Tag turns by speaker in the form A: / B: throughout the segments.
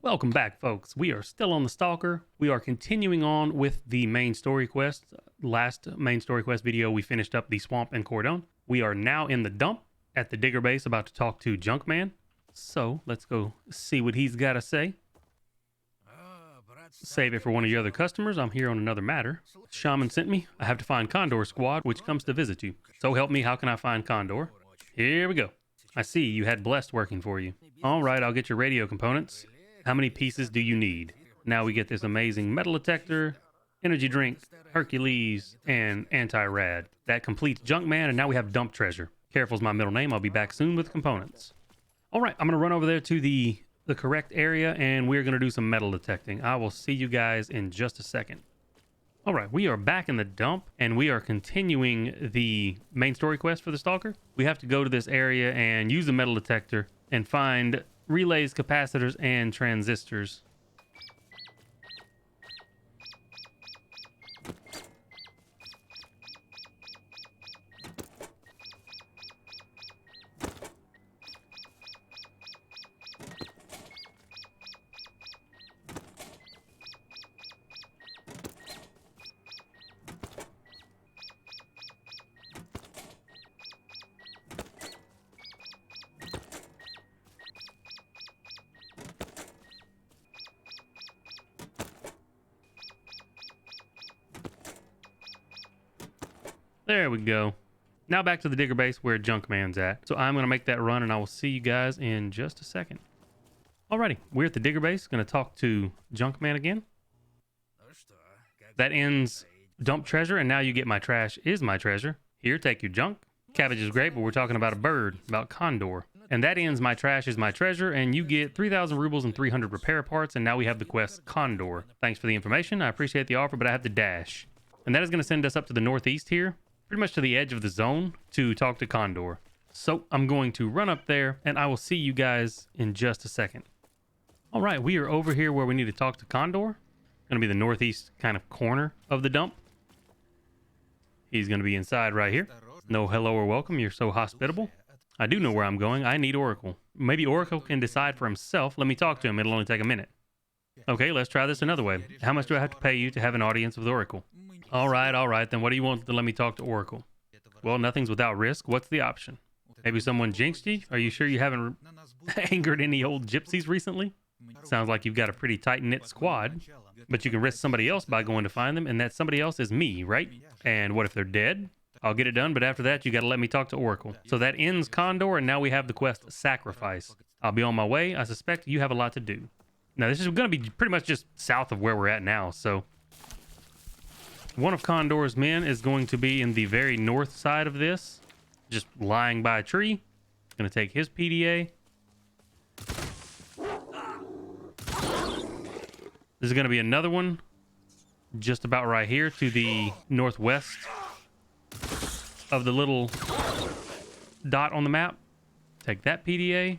A: Welcome back, folks. We are still on the Stalker. We are continuing on with the main story quest. Last main story quest video, we finished up the swamp and cordon. We are now in the dump at the digger base, about to talk to Junkman. So let's go see what he's got to say. Save it for one of your other customers. I'm here on another matter. Shaman sent me. I have to find Condor squad, which comes to visit you. So help me, how can I find Condor? Here we go. I see you had Blessed working for you. All right, I'll get your radio components. How many pieces do you need? Now we get this amazing metal detector, energy drink, Hercules, and anti-rad. That completes Junkman, and now we have dump treasure. Careful's my middle name. I'll be back soon with components. All right, I'm going to run over there to the correct area, and we're going to do some metal detecting. I will see you guys in just a second. All right, we are back in the dump, and we are continuing the main story quest for the Stalker. We have to go to this area and use the metal detector and find relays, capacitors, and transistors. There we go. Now back to the digger base where Junkman's at. So I'm going to make that run, and I will see you guys in just a second. Alrighty, we're at the digger base. Going to talk to Junkman again. That ends dump treasure, and now you get my trash is my treasure. Here, take your junk. Cabbage is great, but we're talking about a bird, about Condor. And that ends my trash is my treasure, and you get 3,000 rubles and 300 repair parts, and now we have the quest Condor. Thanks for the information. I appreciate the offer, but I have to dash. And that is going to send us up to the northeast here, pretty much to the edge of the zone, to talk to Condor. So I'm going to run up there, and I will see you guys in just a second. All right, we are over here where we need to talk to Condor. Going to be the northeast kind of corner of the dump. He's going to be inside right here. No hello or welcome. You're so hospitable. I do know where I'm going. I need Oracle. Maybe Oracle can decide for himself. Let me talk to him. It'll only take a minute. Okay, let's try this another way. How much do I have to pay you to have an audience with Oracle? All right. Then what do you want to let me talk to Oracle? Well, nothing's without risk. What's the option? Maybe someone jinxed you? Are you sure you haven't angered any old gypsies recently? Sounds like you've got a pretty tight-knit squad. But you can risk somebody else by going to find them, and that somebody else is me, right? And what if they're dead? I'll get it done, but after that, you got to let me talk to Oracle. So that ends Condor, and now we have the quest Sacrifice. I'll be on my way. I suspect you have a lot to do. Now, this is going to be pretty much just south of where we're at now, so one of Condor's men is going to be in the very north side of this, just lying by a tree. Going to take his PDA. There's going to be another one just about right here to the northwest of the little dot on the map. Take that PDA.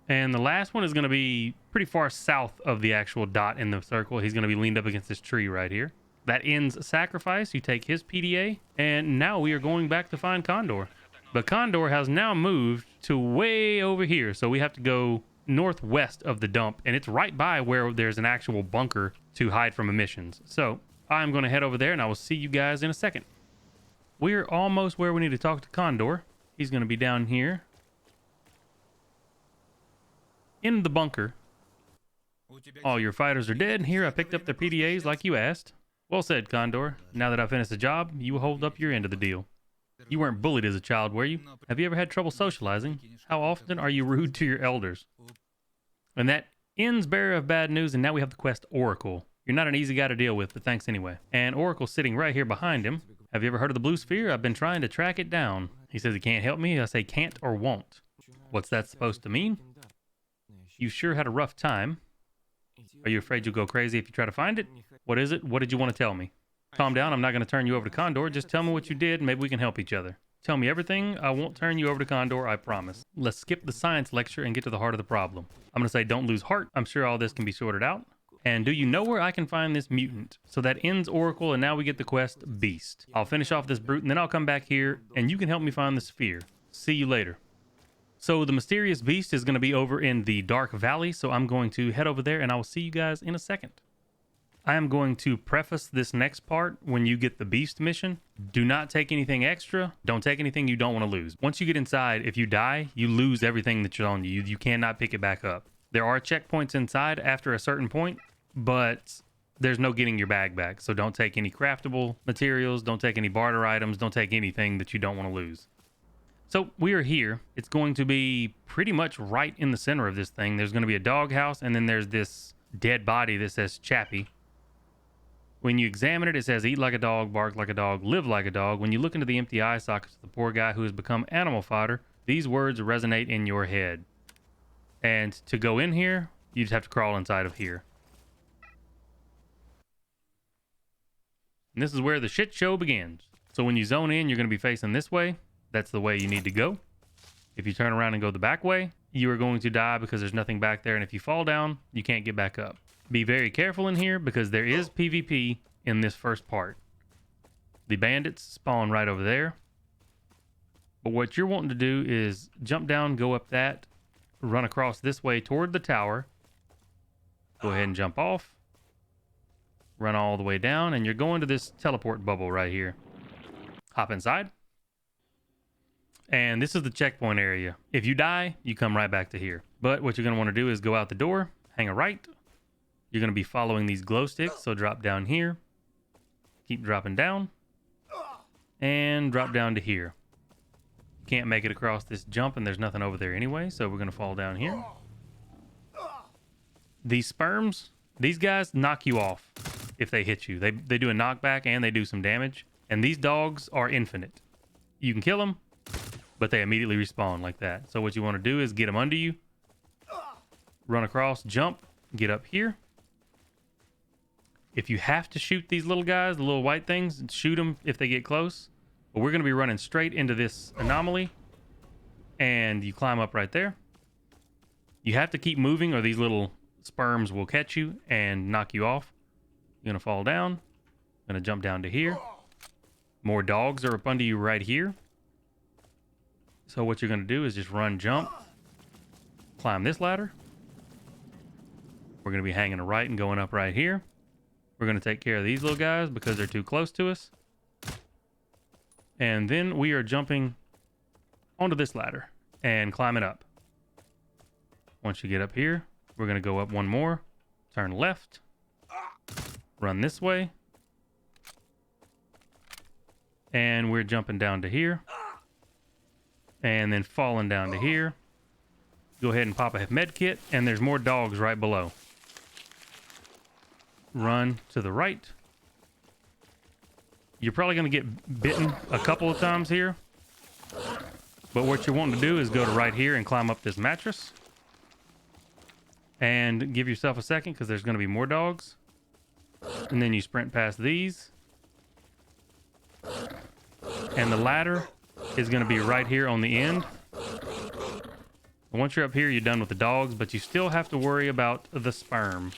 A: And the last one is going to be pretty far south of the actual dot in the circle. He's going to be leaned up against this tree right here. That ends Sacrifice. You take his PDA. And now we are going back to find Condor. But Condor has now moved to way over here. So we have to go northwest of the dump. And it's right by where there's an actual bunker to hide from emissions. So I'm going to head over there, and I will see you guys in a second. We're almost where we need to talk to Condor. He's going to be down here in the bunker. All your fighters are dead. Here, I picked up their PDAs like you asked. Well said, Condor. Now that I've finished the job, you hold up your end of the deal. You weren't bullied as a child, were you? Have you ever had trouble socializing? How often are you rude to your elders? And that ends Bearer of Bad News, and now we have the quest Oracle. You're not an easy guy to deal with, but thanks anyway. And Oracle's sitting right here behind him. Have you ever heard of the Blue Sphere? I've been trying to track it down. He says he can't help me. I say can't or won't. What's that supposed to mean? You sure had a rough time. Are you afraid you'll go crazy if you try to find it? What is it? What did you want to tell me? Calm down. I'm not going to turn you over to Condor. Just tell me what you did. Maybe we can help each other. Tell me everything. I won't turn you over to Condor. I promise. Let's skip the science lecture and get to the heart of the problem. I'm going to say don't lose heart. I'm sure all this can be sorted out. And do you know where I can find this mutant? So that ends Oracle, and now we get the quest Beast. I'll finish off this brute, and then I'll come back here, and you can help me find the sphere. See you later. So the mysterious beast is going to be over in the Dark Valley, so I'm going to head over there and I will see you guys in a second. I am going to preface this next part. When you get the beast mission, do not take anything extra. Don't take anything you don't want to lose. Once you get inside, if you die, you lose everything that's on you. You cannot pick it back up. There are checkpoints inside after a certain point, but there's no getting your bag back. So don't take any craftable materials. Don't take any barter items. Don't take anything that you don't want to lose. So we are here. It's going to be pretty much right in the center of this thing. There's going to be a doghouse, and then there's this dead body that says Chappie. When you examine it, it says eat like a dog, bark like a dog, live like a dog. When you look into the empty eye sockets of the poor guy who has become animal fodder, these words resonate in your head. And to go in here, you just have to crawl inside of here. And this is where the shit show begins. So when you zone in, you're going to be facing this way. That's the way you need to go. If you turn around and go the back way, you are going to die because there's nothing back there. And if you fall down, you can't get back up. Be very careful in here because there is PvP in this first part. The bandits spawn right over there. But what you're wanting to do is jump down, go up that, run across this way toward the tower. Go ahead and jump off. Run all the way down, and you're going to this teleport bubble right here. Hop inside. And this is the checkpoint area. If you die, you come right back to here. But what you're going to want to do is go out the door, hang a right. You're going to be following these glow sticks, so drop down here. Keep dropping down. And drop down to here. Can't make it across this jump, and there's nothing over there anyway, so we're going to fall down here. These sperms, these guys knock you off if they hit you. They do a knockback, and they do some damage. And these dogs are infinite. You can kill them, but they immediately respawn like that. So what you want to do is get them under you. Run across, jump, get up here. If you have to shoot these little guys, the little white things, shoot them if they get close. But we're going to be running straight into this anomaly. And you climb up right there. You have to keep moving or these little sperms will catch you and knock you off. You're going to fall down. Going to jump down to here. More dogs are up under you right here. So what you're going to do is just run, jump, climb this ladder. We're going to be hanging a right and going up right here. We're going to take care of these little guys because they're too close to us. And then we are jumping onto this ladder and climbing up. Once you get up here, we're going to go up one more, turn left, run this way. And we're jumping down to here. And then falling down to here. Go ahead and pop a med kit, and there's more dogs right below. Run to the right. You're probably going to get bitten a couple of times here. But what you're wanting to do is go to right here and climb up this mattress. And give yourself a second because there's going to be more dogs. And then you sprint past these. And the ladder is going to be right here on the end. Once you're up here, you're done with the dogs, but you still have to worry about the sperm.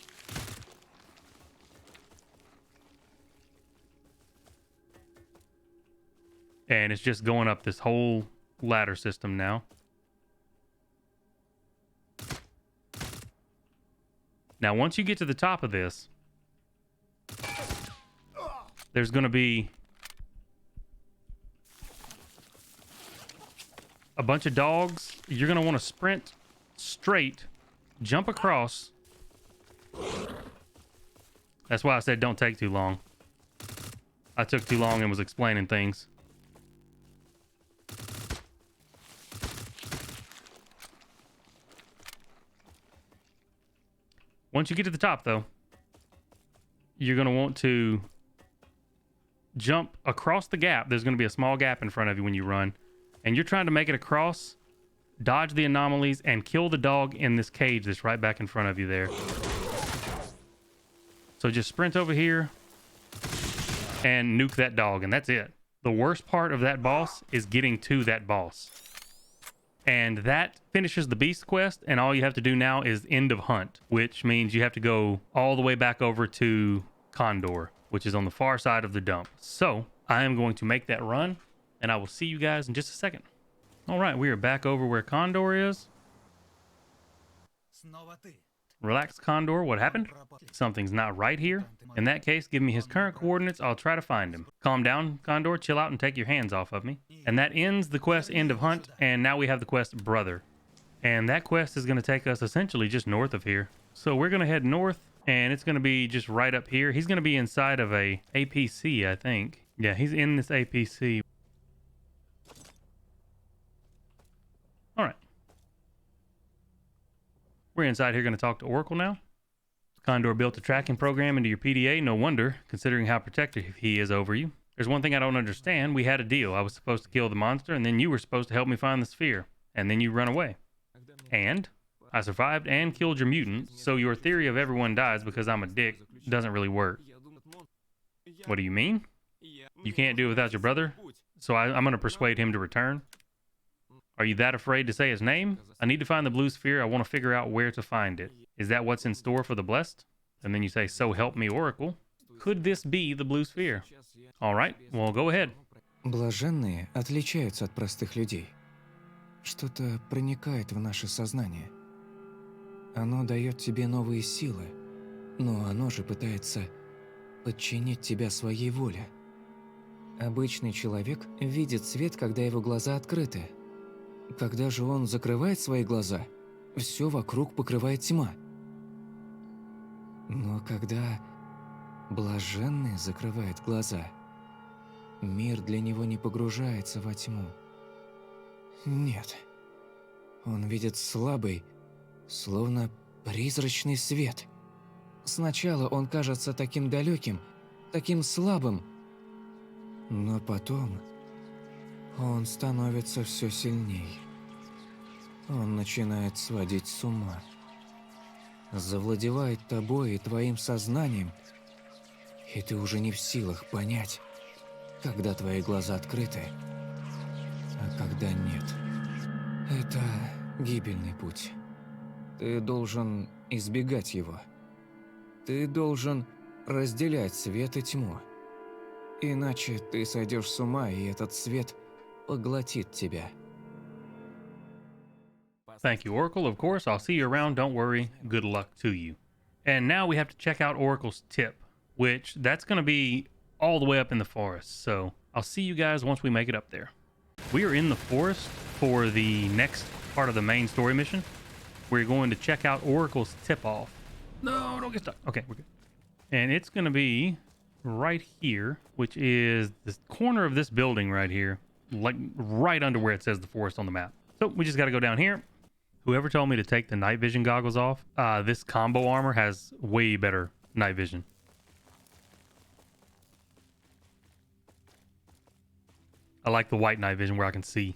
A: And it's just going up this whole ladder system now. Now, once you get to the top of this, there's going to be a bunch of dogs. You're going to want to sprint straight, jump across. That's why I said don't take too long. I took too long and was explaining things. Once you get to the top, though, you're going to want to jump across the gap. There's going to be a small gap in front of you when you run. And you're trying to make it across, dodge the anomalies, and kill the dog in this cage that's right back in front of you there. So just sprint over here and nuke that dog, and that's it. The worst part of that boss is getting to that boss. And that finishes the beast quest, and all you have to do now is end of hunt, which means you have to go all the way back over to Condor, which is on the far side of the dump. So I am going to make that run, and I will see you guys in just a second. All right, we are back over where Condor is. Relax, Condor. What happened? Something's not right here. In that case, give me his current coordinates. I'll try to find him. Calm down, Condor. Chill out and take your hands off of me. And that ends the quest End of Hunt. And now we have the quest Brother. And that quest is going to take us essentially just north of here. So we're going to head north, and it's going to be just right up here. He's going to be inside of a APC, I think. Yeah, he's in this APC. All right. We're inside here going to talk to Oracle now. Condor built a tracking program into your PDA. No wonder, considering how protective he is over you. There's one thing I don't understand. We had a deal. I was supposed to kill the monster, and then you were supposed to help me find the sphere. And then you run away. And I survived and killed your mutant, so your theory of everyone dies because I'm a dick doesn't really work. What do you mean? You can't do it without your brother? So I'm going to persuade him to return? Are you that afraid to say his name? I need to find the blue sphere. I want to figure out where to find it. Is that what's in store for the blessed? And then you say, so help me, Oracle. Could this be the blue sphere? All right, well, go ahead.
B: Блаженные отличаются от простых людей. Что-то проникает в наше сознание. Оно дает тебе новые силы, но оно же пытается подчинить тебя своей воле. Обычный человек видит свет, когда его глаза открыты. Когда же он закрывает свои глаза, все вокруг покрывает тьма. Но когда блаженный закрывает глаза, мир для него не погружается во тьму. Нет. Он видит слабый, словно призрачный свет. Сначала он кажется таким далеким, таким слабым, но потом он становится все сильней. Он начинает сводить с ума. Завладевает тобой и твоим сознанием, и ты уже не в силах понять, когда твои глаза открыты, а когда нет. Это гибельный путь. Ты должен избегать его. Ты должен разделять свет и тьму. Иначе ты сойдешь с ума, и этот свет поглотит тебя.
A: Thank you, Oracle. Of course, I'll see you around. Don't worry. Good luck to you. And now we have to check out Oracle's tip, which that's going to be all the way up in the forest. So I'll see you guys once we make it up there. We are in the forest for the next part of the main story mission. We're going to check out Oracle's tip-off. No, don't get stuck. Okay, we're good. And it's going to be right here, which is the corner of this building right here, like right under where it says the forest on the map. So we just got to go down here. Whoever told me to take the night vision goggles off, this combo armor has way better night vision. I like the white night vision where I can see.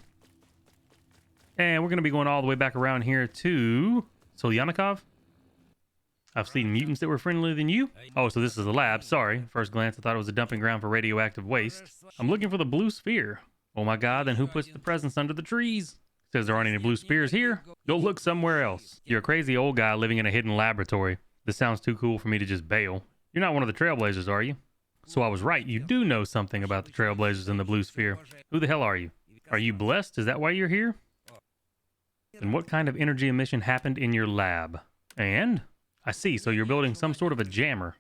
A: And we're going to be going all the way back around here to Solyanikov. I've seen mutants that were friendlier than you. Oh, so this is a lab. Sorry. First glance, I thought it was a dumping ground for radioactive waste. I'm looking for the blue sphere. Oh my god, then who puts the presents under the trees? Says there aren't any blue spheres here. Go look somewhere else. You're a crazy old guy living in a hidden laboratory. This sounds too cool for me to just bail. You're not one of the Trailblazers, are you? So I was right. You do know something about the Trailblazers and the blue sphere. Who the hell are you? Are you blessed? Is that why you're here? And what kind of energy emission happened in your lab? And? I see, so you're building some sort of a jammer.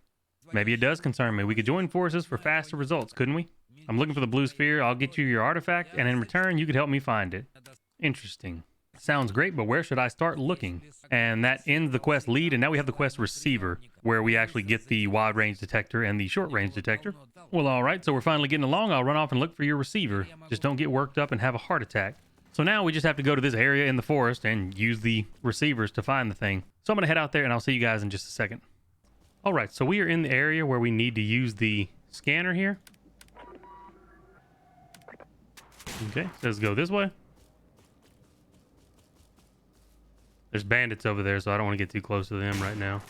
A: Maybe it does concern me. We could join forces for faster results, couldn't we? I'm looking for the blue sphere. I'll get you your artifact, and in return, you could help me find it. Interesting. Sounds great, but where should I start looking? And that ends the quest lead, and now we have the quest receiver, where we actually get the wide range detector and the short range detector. Well, all right, so we're finally getting along. I'll run off and look for your receiver. Just don't get worked up and have a heart attack. So now we just have to go to this area in the forest and use the receivers to find the thing. So I'm going to head out there and I'll see you guys in just a second. All right, so we are in the area where we need to use the scanner here. Okay, let's go this way. There's bandits over there, so I don't want to get too close to them right now.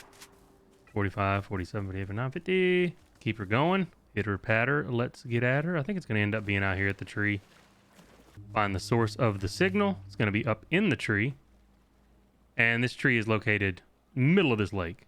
A: 45, 47, 48, 49, 50. Keep her going. Hit her, pat her. Let's get at her. I think it's going to end up being out here at the tree. Find the source of the signal. It's going to be up in the tree. And this tree is located middle of this lake.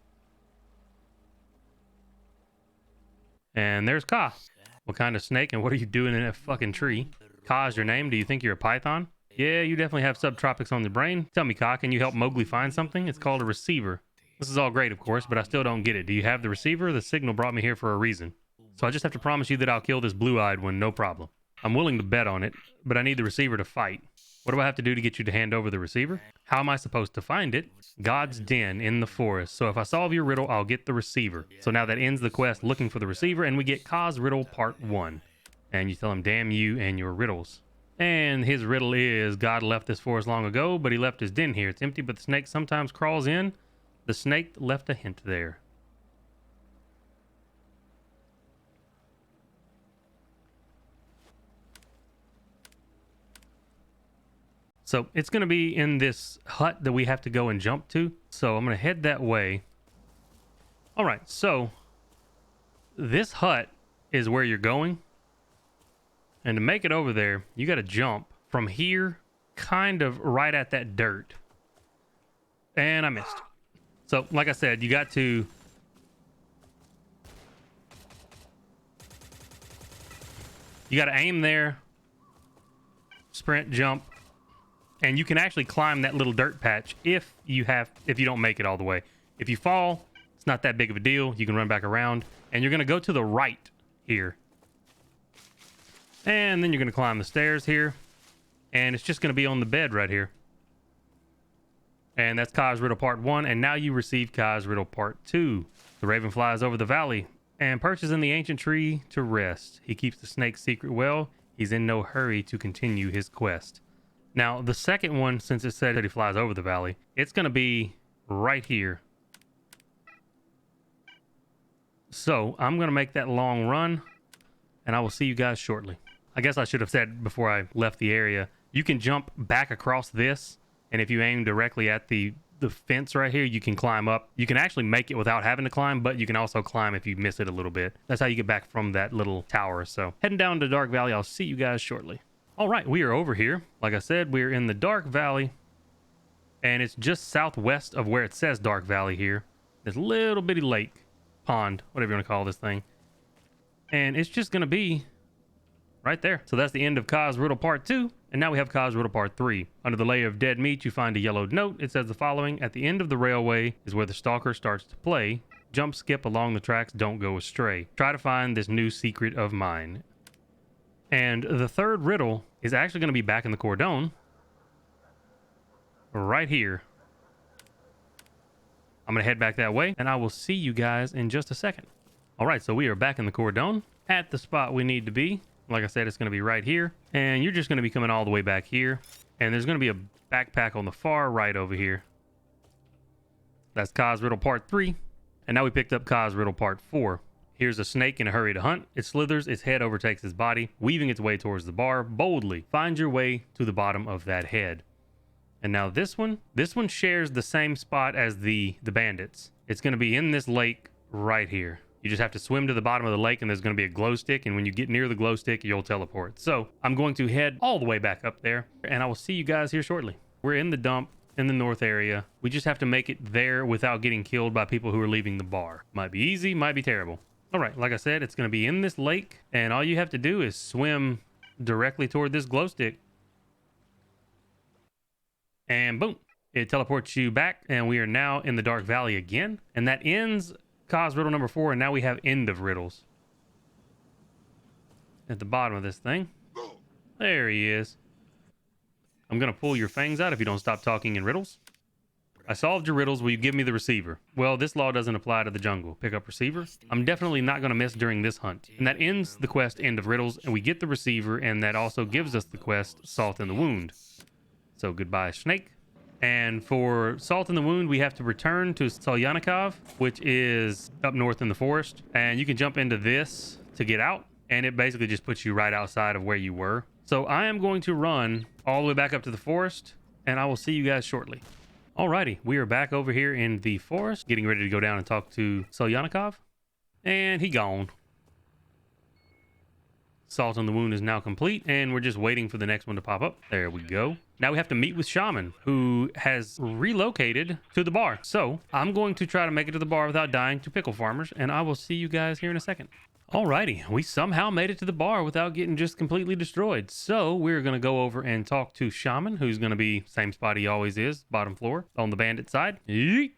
A: And there's Kaas. What kind of snake and what are you doing in that fucking tree? Kaas, your name? Do you think you're a python? Yeah, you definitely have subtropics on the brain. Tell me, Ka, can you help Mowgli find something? It's called a receiver. This is all great, of course, but I still don't get it. Do you have the receiver? The signal brought me here for a reason. So I just have to promise you that I'll kill this blue-eyed one, no problem. I'm willing to bet on it, but I need the receiver to fight. What do I have to do to get you to hand over the receiver? How am I supposed to find it? God's den in the forest. So if I solve your riddle, I'll get the receiver. So now that ends the quest looking for the receiver, and we get Kaas' riddle part 1. And you tell him, damn you and your riddles. And his riddle is, God left this forest long ago, but he left his den here. It's empty, but the snake sometimes crawls in. The snake left a hint there. So it's going to be in this hut that we have to go and jump to. So I'm going to head that way. All right, so this hut is where you're going. And to make it over there, you got to jump from here, kind of right at that dirt. And I missed. So, like I said, you got to... You got to aim there, sprint, jump, and you can actually climb that little dirt patch if you don't make it all the way. If you fall, it's not that big of a deal. You can run back around, and you're going to go to the right here. And then you're going to climb the stairs here, and it's just going to be on the bed right here. And that's Kaas' riddle part 1, and now you receive Kaas' riddle part 2. The raven flies over the valley and perches in the ancient tree to rest. He keeps the snake's secret well. He's in no hurry to continue his quest. Now, the second one, since it said that he flies over the valley, it's going to be right here. So, I'm going to make that long run, and I will see you guys shortly. I guess I should have said before I left the area, you can jump back across this, and if you aim directly at the fence right here, you can climb up. You can actually make it without having to climb, but you can also climb if you miss it a little bit. That's how you get back from that little tower. So, heading down to Dark Valley, I'll see you guys shortly. All right, we are over here. Like I said, we're in the Dark Valley, and it's just southwest of where it says Dark Valley here. This little bitty lake, pond, whatever you want to call this thing. And it's just going to be right there. So that's the end of Kaas' riddle part 2, and now we have Kaas' riddle part 3. Under the layer of dead meat, you find a yellowed note. It says the following: at the end of the railway is where the Stalker starts to play. Jump, skip along the tracks, don't go astray. Try to find this new secret of mine. And the third riddle is actually going to be back in the Cordon. Right here. I'm going to head back that way, and I will see you guys in just a second. All right, so we are back in the Cordon at the spot we need to be. Like I said, it's going to be right here. And you're just going to be coming all the way back here. And there's going to be a backpack on the far right over here. That's Kaas' riddle part 3. And now we picked up Kaas' riddle part 4. Here's a snake in a hurry to hunt. It slithers, its head overtakes its body, weaving its way towards the bar. Boldly find your way to the bottom of that head. And now this one shares the same spot as the bandits. It's going to be in this lake right here. You just have to swim to the bottom of the lake, and there's going to be a glow stick, and when you get near the glow stick, you'll teleport. So I'm going to head all the way back up there, and I will see you guys here shortly. We're in the dump in the north area. We just have to make it there without getting killed by people who are leaving the bar. Might be easy, might be terrible. All right, like I said, it's going to be in this lake, and all you have to do is swim directly toward this glow stick. And boom, it teleports you back, and we are now in the Dark Valley again. And that ends Kaas' riddle number 4, and now we have end of riddles. At the bottom of this thing. There he is. I'm going to pull your fangs out if you don't stop talking in riddles. I solved your riddles. Will you give me the receiver? Well, this law doesn't apply to the jungle. Pick up receiver. I'm definitely not going to miss during this hunt. And that ends the quest End of Riddles, and we get the receiver, and that also gives us the quest Salt in the Wound. So goodbye, snake. And for Salt in the Wound, we have to return to Solyanikov, which is up north in the forest. And you can jump into this to get out, and it basically just puts you right outside of where you were. So I am going to run all the way back up to the forest, and I will see you guys shortly. Alrighty, we are back over here in the forest, getting ready to go down and talk to Solyanikov. And he gone. Salt in the Wound is now complete, and we're just waiting for the next one to pop up. There we go. Now we have to meet with Shaman, who has relocated to the bar. So I'm going to try to make it to the bar without dying to pickle farmers, and I will see you guys here in a second. Alrighty, we somehow made it to the bar without getting just completely destroyed. So we're going to go over and talk to Shaman, who's going to be same spot he always is, bottom floor, on the bandit side. Yeet.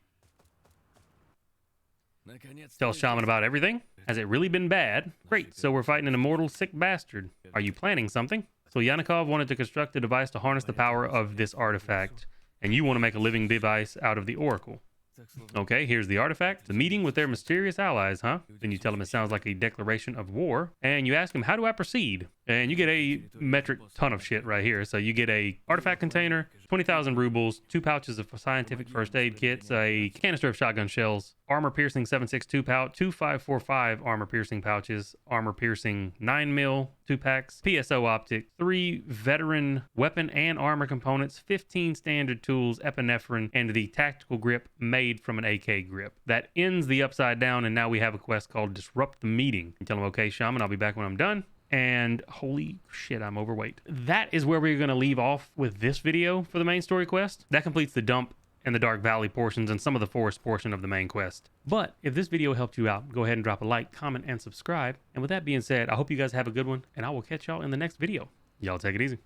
A: Tell Shaman about everything. Has it really been bad? Great, so we're fighting an immortal sick bastard. Are you planning something? So Yanikov wanted to construct a device to harness the power of this artifact, and you want to make a living device out of the oracle. Okay, here's the artifact. The meeting with their mysterious allies, huh? Then you tell them it sounds like a declaration of war, and you ask them, how do I proceed? And you get a metric ton of shit right here. So you get a artifact container, 20,000 rubles, 2 pouches of scientific first aid kits, a canister of shotgun shells, armor piercing 7.62 pouch, 2 5.45 armor piercing pouches, armor piercing 9 mil 2 packs, PSO optic, 3 veteran weapon and armor components, 15 standard tools, epinephrine, and the tactical grip made from an AK grip. That ends the upside down, and now we have a quest called Disrupt the Meeting. You tell them, okay, Shaman, I'll be back when I'm done. And holy shit, I'm overweight. That is where we're going to leave off with this video for the main story quest. That completes the dump and the Dark Valley portions and some of the forest portion of the main quest. But if this video helped you out, go ahead and drop a like, comment, and subscribe. And with that being said, I hope you guys have a good one, and I will catch y'all in the next video. Y'all take it easy.